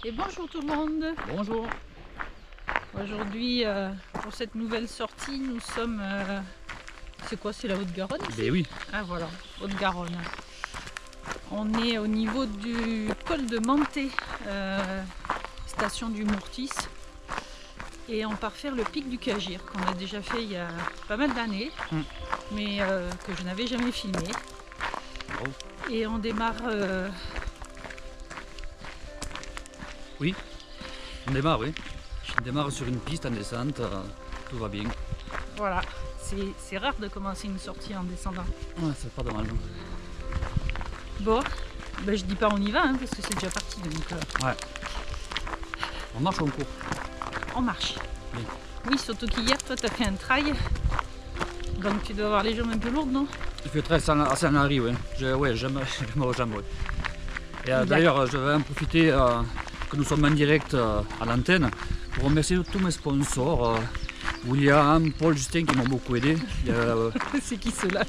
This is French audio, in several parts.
Et bonjour tout le monde. Bonjour. Aujourd'hui, pour cette nouvelle sortie, nous sommes... c'est quoi? C'est la Haute-Garonne ici? Ben oui. Ah voilà, Haute-Garonne. On est au niveau du col de Manté, station du Mourtis. Et on part faire le pic du Cagir, qu'on a déjà fait il y a pas mal d'années, mais que je n'avais jamais filmé. Oh. Et on démarre... Oui, on démarre, oui. On démarre sur une piste en descente, tout va bien. Voilà, c'est rare de commencer une sortie en descendant. Ouais, c'est pas dommage. Bon, ben je dis pas on y va, hein, parce que c'est déjà parti. Donc, Ouais. On marche ou on court? on marche. Oui. Oui, surtout qu'hier, toi, tu as fait un trail. Donc tu dois avoir les jambes un peu lourdes, non? Je fais très assez en arrière, oui. J'aime aux jambes, oui. Et d'ailleurs, je vais en profiter que nous sommes en direct à l'antenne pour remercier tous mes sponsors. William, Paul, Justin qui m'ont beaucoup aidé. C'est qui ceux-là?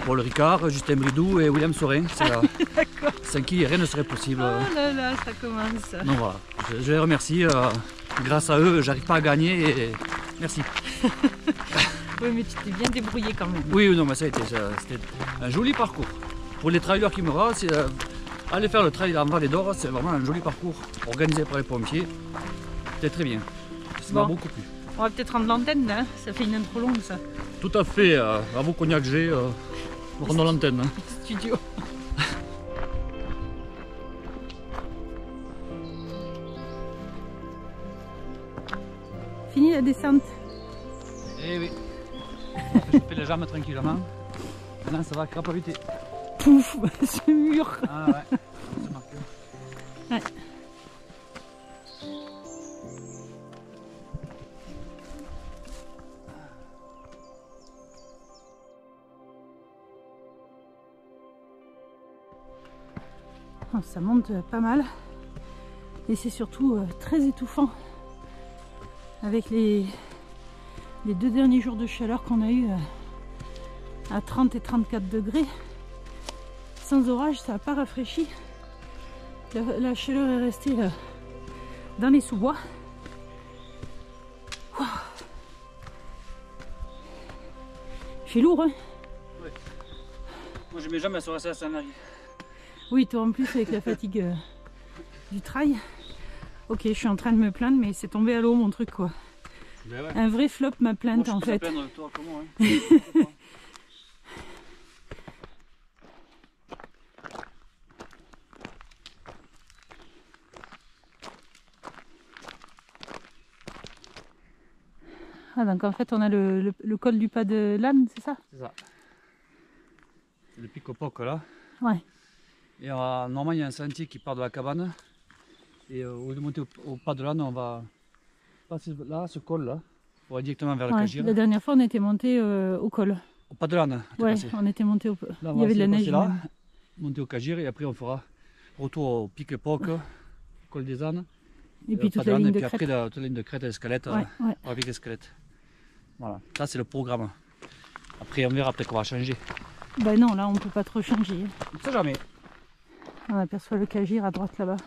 Paul Ricard, Justin Bridou et William Sorin. Sans qui rien ne serait possible. Oh là là, ça commence. Donc voilà, je les remercie. Grâce à eux, j'arrive pas à gagner et merci. Oui, mais tu t'es bien débrouillé quand même. Oui, non, mais c'était un joli parcours. Pour les trailers qui me restent, aller faire le trail en Vallée d'Or, c'est vraiment un joli parcours organisé par les pompiers. C'était très bien. Ça m'a beaucoup plu. On va peut-être rendre l'antenne là, ça fait une intro longue ça. Tout à fait, à vous Cognac G, rendons l'antenne. Studio. Fini la descente. Eh oui. Je fais les jambes tranquillement. Maintenant ça va crapahuter. Pouf, ce mur. Ah ouais, c'est marqué. Ouais. Oh, ça monte pas mal et c'est surtout très étouffant avec les 2 derniers jours de chaleur qu'on a eu à 30 et 34 degrés sans orage. Ça n'a pas rafraîchi, la chaleur est restée là, dans les sous-bois. Wow. Il fait lourd, hein? Ouais. Moi je mets jamais sur la en arrière. Oui, toi en plus avec la fatigue du trail. Ok, je suis en train de me plaindre, mais c'est tombé à l'eau mon truc quoi. Ben ouais. Un vrai flop ma plainte. Moi, en fait. Plaindre, toi, comment, hein. Ah, donc en fait on a le col du pas de l'âne, c'est ça? C'est ça. Le pic au poc là. Ouais. Et normalement il y a un sentier qui part de la cabane. Et au lieu de monter au pas de l'âne, on va passer là, ce col là, pour aller directement vers le Cagir. La dernière fois on était monté au col. Au pas de l'âne. Ouais, on était monté au... Là, il y avait de la neige là, même. monter au Cagir et après on fera retour au pic époque, col des ânes. Et puis toute la ligne de crête. Et puis après toute la ligne de crête et l'escalette, avec l'escalette. Voilà, ça c'est le programme. Après on verra, peut-être qu'on va changer. Ben non, là on peut pas trop changer. On ne sait jamais. On aperçoit le Cagir à droite là-bas.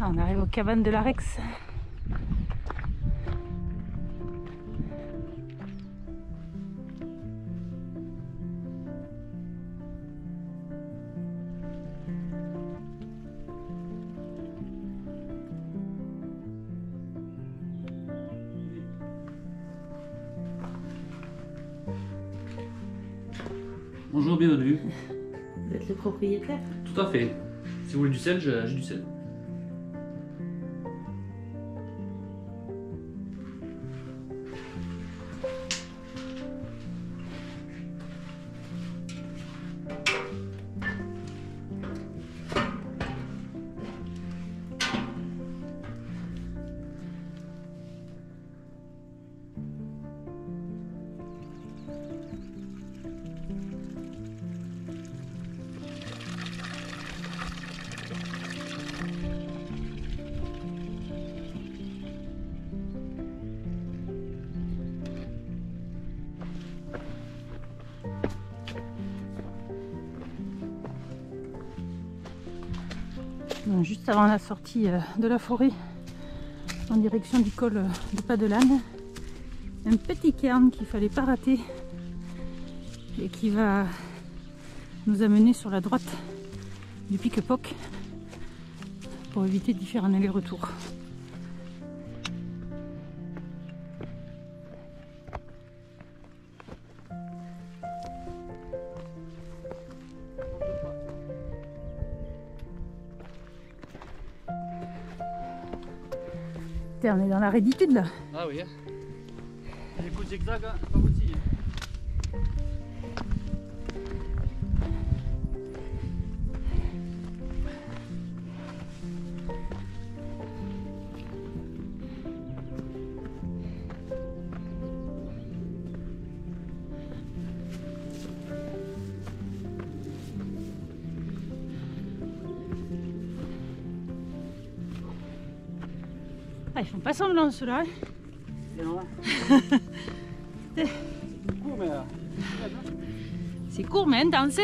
Ah, on arrive aux cabanes de la Rex. Bonjour, bienvenue. Vous êtes le propriétaire? Tout à fait. Si vous voulez du sel, j'ai du sel. Juste avant la sortie de la forêt, en direction du col de Pas de l'Âne, un petit cairn qu'il ne fallait pas rater et qui va nous amener sur la droite du Pic-Poc pour éviter d'y faire un aller-retour. On est dans la raiditude là. Ah oui. Les coups de zigzag, pas aussi. Ah, ils font pas semblant ceux-là. C'est court mais intense.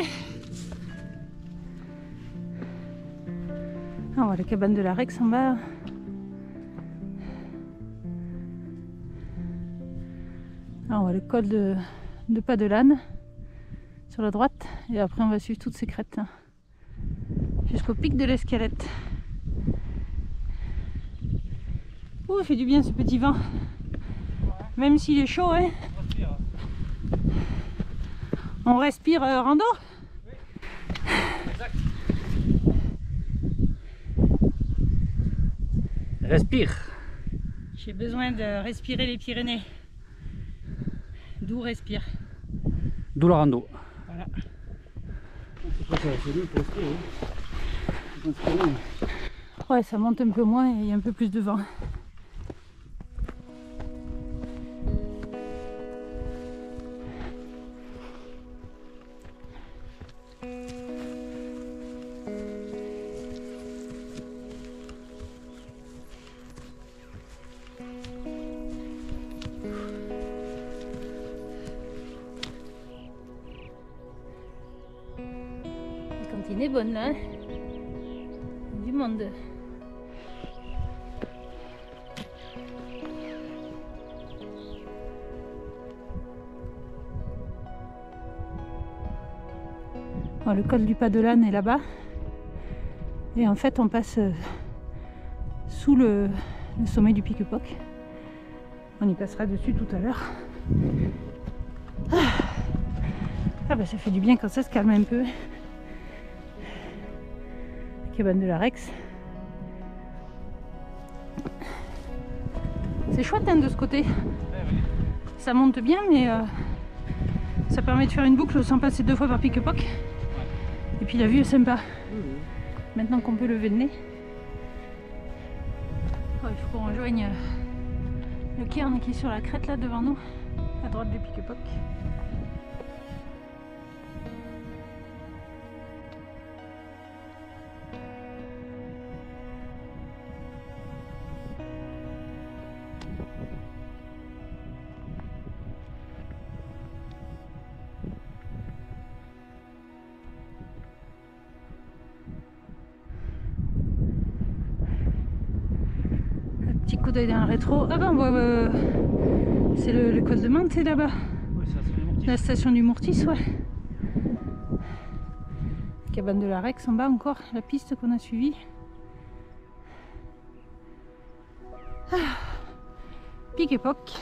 Ah, on voit la cabane de la Rex en bas. Ah, on voit le col de Pas de l'Âne sur la droite. Et après on va suivre toutes ces crêtes hein, jusqu'au pic de l'Escalette. Oh, il fait du bien ce petit vent. Même s'il est chaud, hein. On respire rando. Oui, exact. Respire. J'ai besoin de respirer les Pyrénées. D'où respire. D'où la rando. Voilà. Ouais, ça monte un peu moins et il y a un peu plus de vent. La cantine est bonne là, hein, du monde. Bon, le col du Pas de l'Âne est là-bas et en fait on passe sous le sommet du Pic-Poc. On y passera dessus tout à l'heure. Ah bah ça fait du bien quand ça se calme un peu. La cabane de la Rex. C'est chouette hein, de ce côté. Ça monte bien mais ça permet de faire une boucle sans passer 2 fois par Pic-Poc. Et puis la vue est sympa. Maintenant qu'on peut lever le nez. Oh, il faut qu'on rejoigne le cairn qui est sur la crête là devant nous, à droite du Pic-Poc. Petit coup d'œil dans le rétro. Ah ben on voit c'est le col de Mante c'est là-bas. Oui, la station du Mourtis, ouais. Cabane de la Rex en bas encore, la piste qu'on a suivie. Ah. Pic-Poc.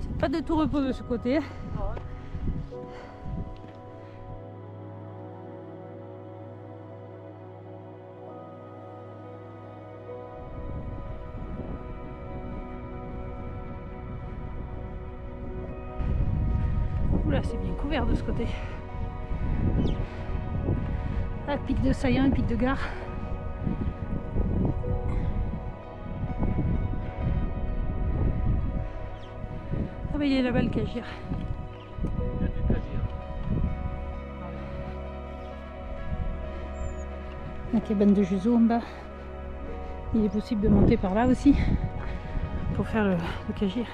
C'est pas de tout repos de ce côté. Oula, c'est bien couvert de ce côté. Ah, pic de Saillant et pic de Gare. Ah bah il est là-bas le Cagir. La cabane de Juzo en bas. Il est possible de monter par là aussi. pour faire le Cagir.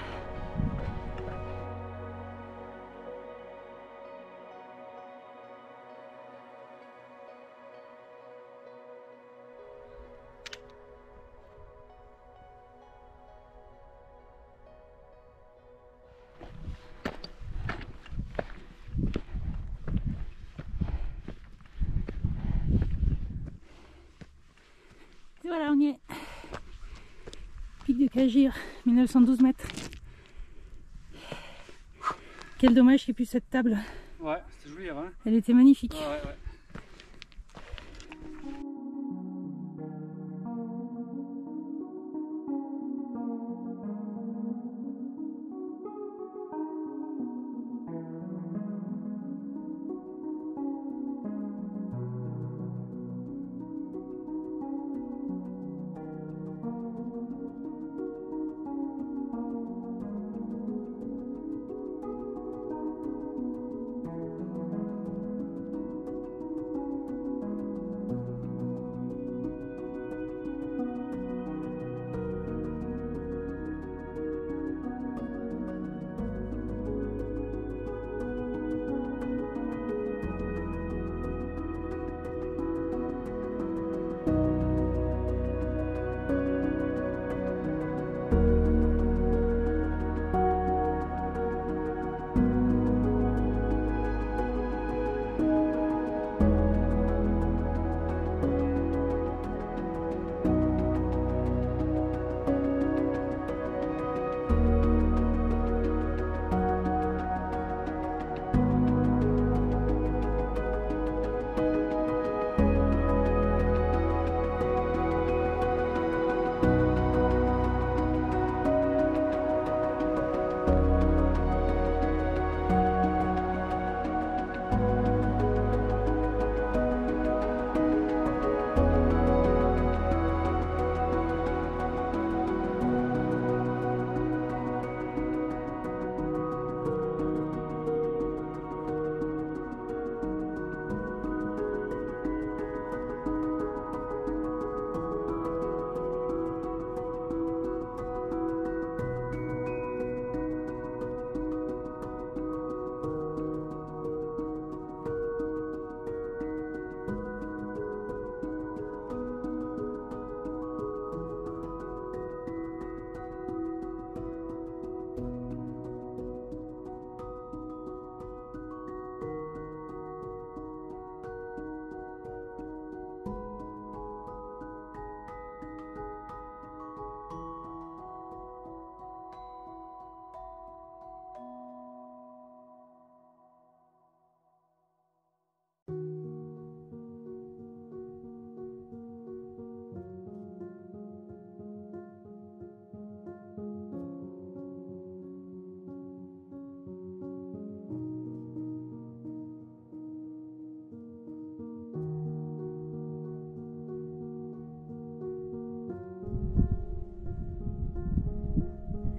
Et voilà, on y est. Pic du Cagir, 1912 mètres. Quel dommage qu'il n'y ait plus cette table. Ouais, c'était joli, hein. Elle était magnifique. Ouais.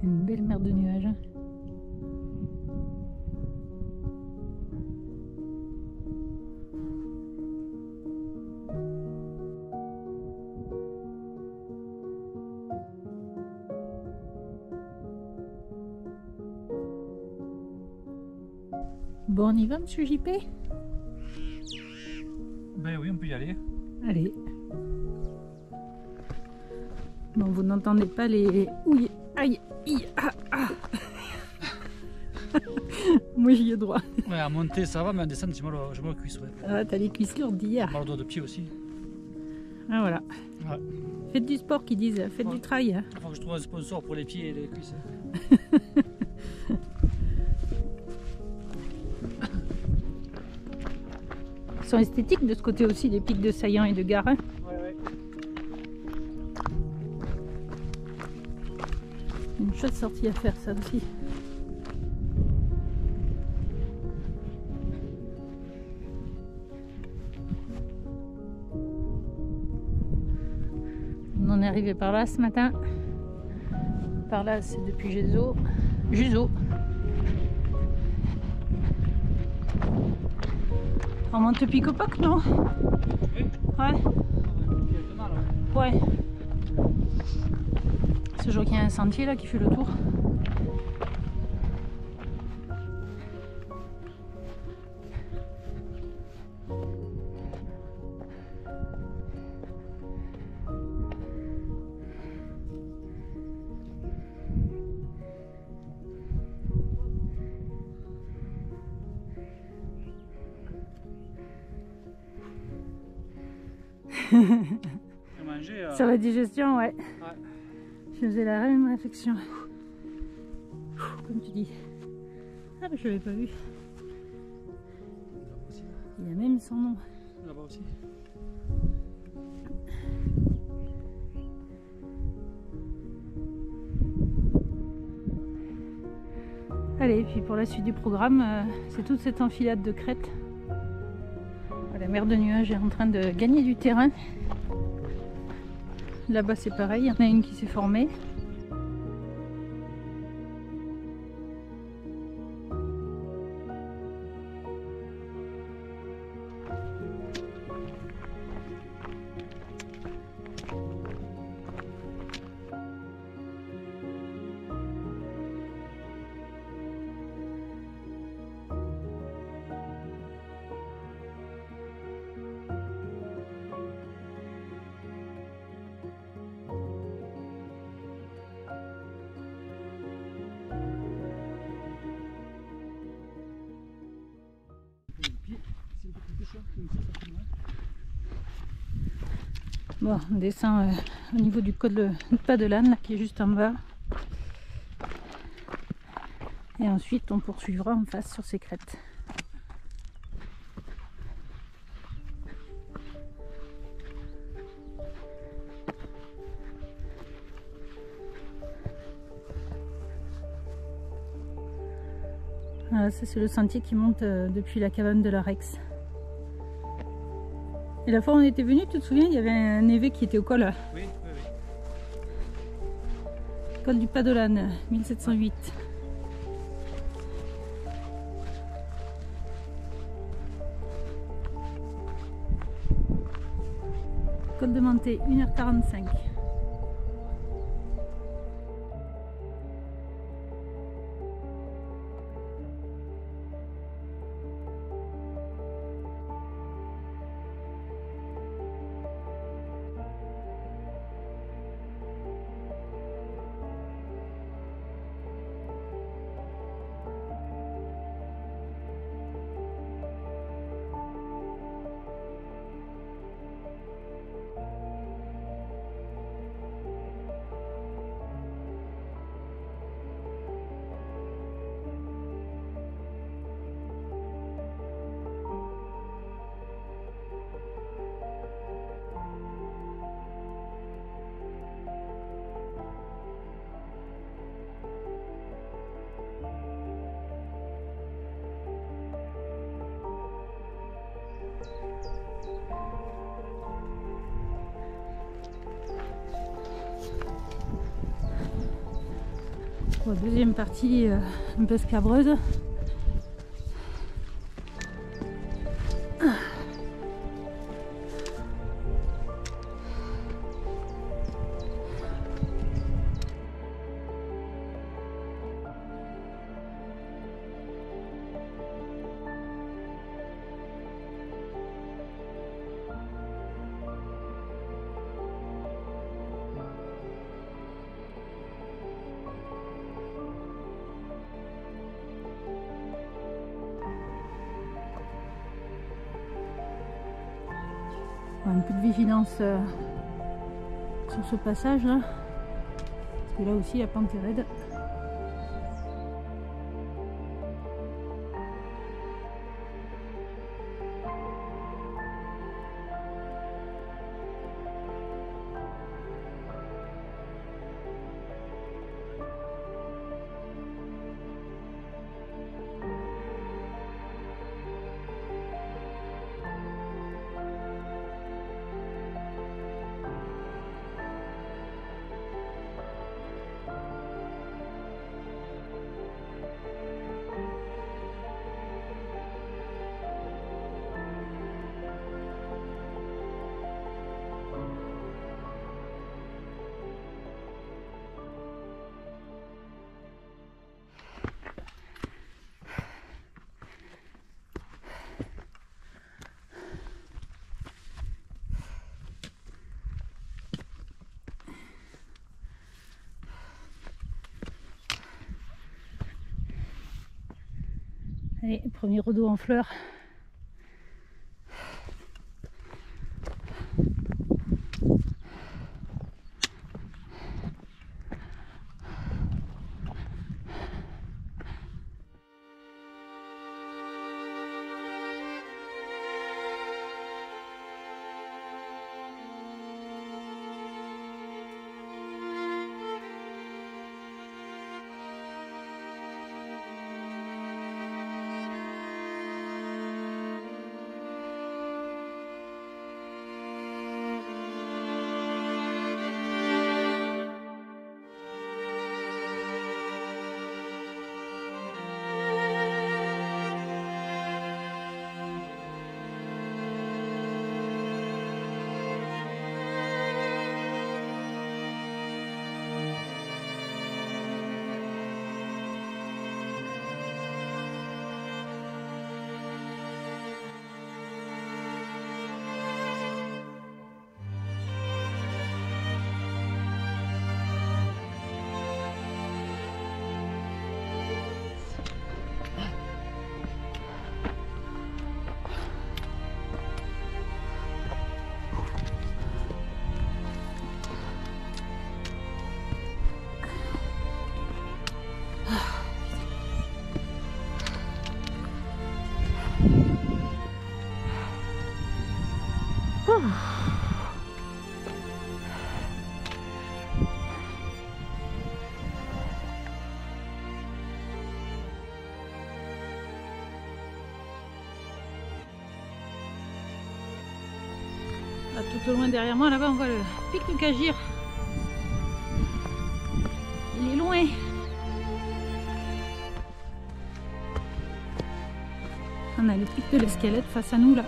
Une belle mer de nuages. Bon, on y va, monsieur JP? Ben oui, on peut y aller. Allez. Bon, vous n'entendez pas les... Ouille, aïe, Moi, j'y ai droit. Ouais, à monter, ça va, mais à descendre, j'ai mal aux cuisses. Ouais. Ah, t'as les cuisses lourdes d'hier. Mal au doigt de pied aussi. Ah, voilà. Ouais. Faites du sport, qu'ils disent. Faites du trail. Il faut que je trouve un sponsor pour les pieds et les cuisses. Ils sont esthétiques de ce côté aussi, les pics de Saillant et de Garin. Ouais. Une chouette sortie à faire, ça aussi. On est arrivé par là ce matin. Par là, c'est depuis Juseau. On monte Picopoc, non? Oui. Ouais. Ouais. Je vois qu'il y a un sentier là qui fait le tour. Sur la digestion, ouais. Je faisais la même réflexion. Comme tu dis. Ah bah je l'avais pas vu. Il y a même son nom. Là-bas aussi. Allez, puis pour la suite du programme, c'est toute cette enfilade de crêtes. La mer de nuages est en train de gagner du terrain. Là-bas c'est pareil, il y en a une qui s'est formée. Bon, on descend au niveau du col de Pas de l'Âne qui est juste en bas. Et ensuite on poursuivra en face sur ces crêtes. Voilà, ça c'est le sentier qui monte depuis la cabane de la Rex. Et la fois où on était venu, tu te souviens, il y avait un névé qui était au col. Oui, oui, oui. Col du Pas de l'Âne, 1708. Col de Manté, 1h45. Bon, deuxième partie un peu scabreuse. Un peu de vigilance sur ce passage là, parce que là aussi la pente est raide. Allez, premier rideau en fleurs. Là, tout au loin derrière moi, là-bas, on voit le pic du Cagir. Il est loin. On a le pic de l'Escalette face à nous là.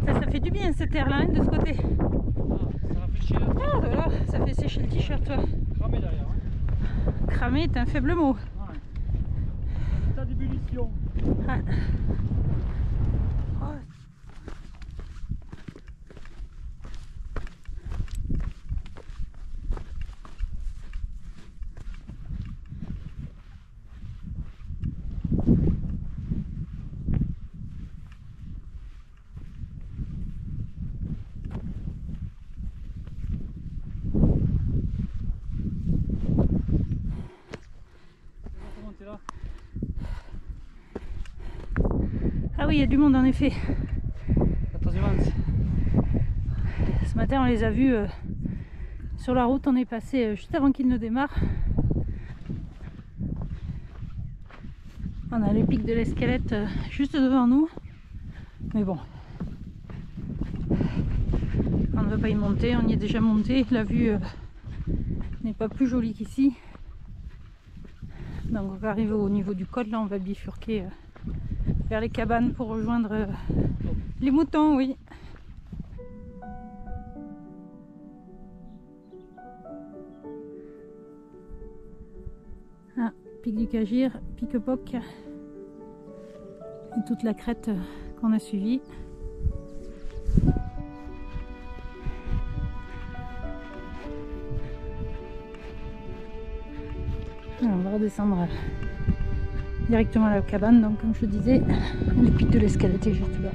Ça fait du bien cette air là hein, de ce côté. Ça rafraîchit là. Oh là là, ça fait sécher le t-shirt toi. Cramé derrière. Hein. Cramé est un faible mot. Ouais. État d'ébullition. Ah. Oh. Là. Ah oui, il y a du monde en effet. Attention. Ce matin, on les a vus sur la route. On est passé juste avant qu'ils ne démarrent. On a le pic de l'Escalette juste devant nous. Mais bon, on ne va pas y monter. On y est déjà monté. La vue n'est pas plus jolie qu'ici. Donc on va arriver au niveau du col. Là, on va bifurquer vers les cabanes pour rejoindre les moutons, oui. Ah, pic du Cagir, Pique-Poc et toute la crête qu'on a suivie. Alors, on va redescendre directement à la cabane, donc comme je disais, le pic de l'Escalette est juste là.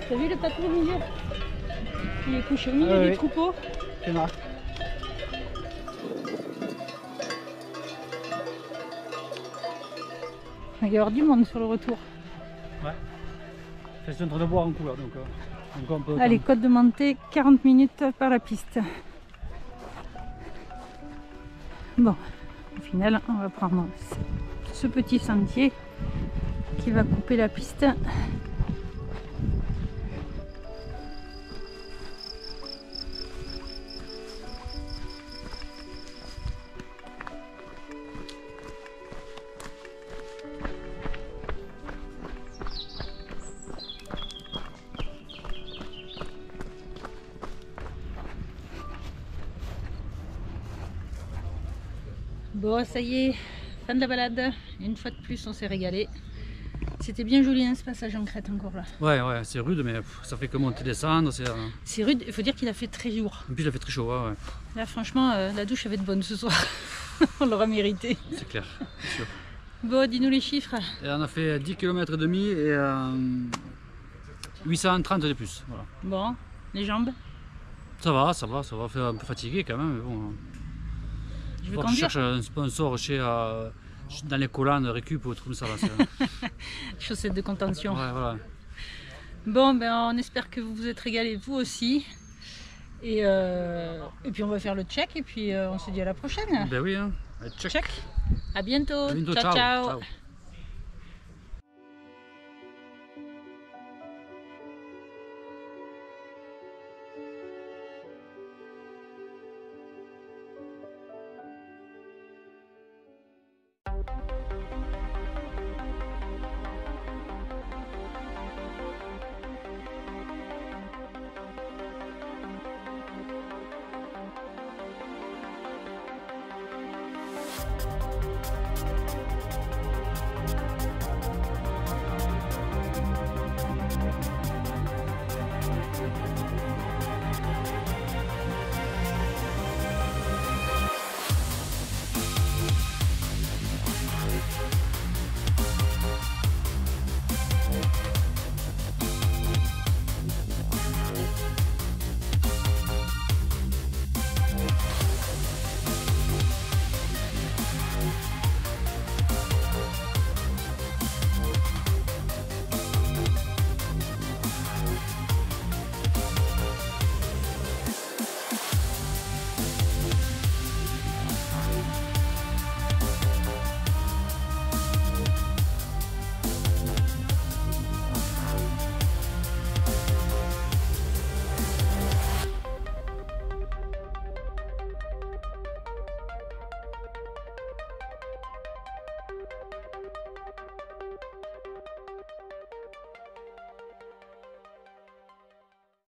T'as vu le tatou au milieu? Il est couché au milieu du troupeau. C'est marrant. Il va y avoir du monde sur le retour. Ouais. Je suis en train de boire un coup là, donc on peut... Allez, côte de Manté, 40 minutes par la piste. Bon, au final, on va prendre ce petit sentier qui va couper la piste Bon, ça y est, fin de la balade. Une fois de plus, on s'est régalé. C'était bien joli hein, ce passage en crête encore là. Ouais, c'est rude, mais ça fait que monter descendre. C'est rude, il faut dire qu'il a fait très jour. En plus, il a fait très chaud. Ouais. Là, franchement, la douche avait de bonne ce soir. On l'aura mérité. C'est clair, c'est sûr. Bon, dis-nous les chiffres. Et on a fait 10 km et demi et 830 de plus. Voilà. Bon, les jambes. Ça va faire un peu fatigué quand même. Mais bon. Je Je cherche un sponsor dans les collants de récup ou tout ça. Là, chaussettes de contention. Ouais, voilà. Bon, ben on espère que vous vous êtes régalés vous aussi. Et puis on va faire le check et puis on se dit à la prochaine. Ben oui, hein. Allez, check. À bientôt. À bientôt. Ciao, ciao. Ciao.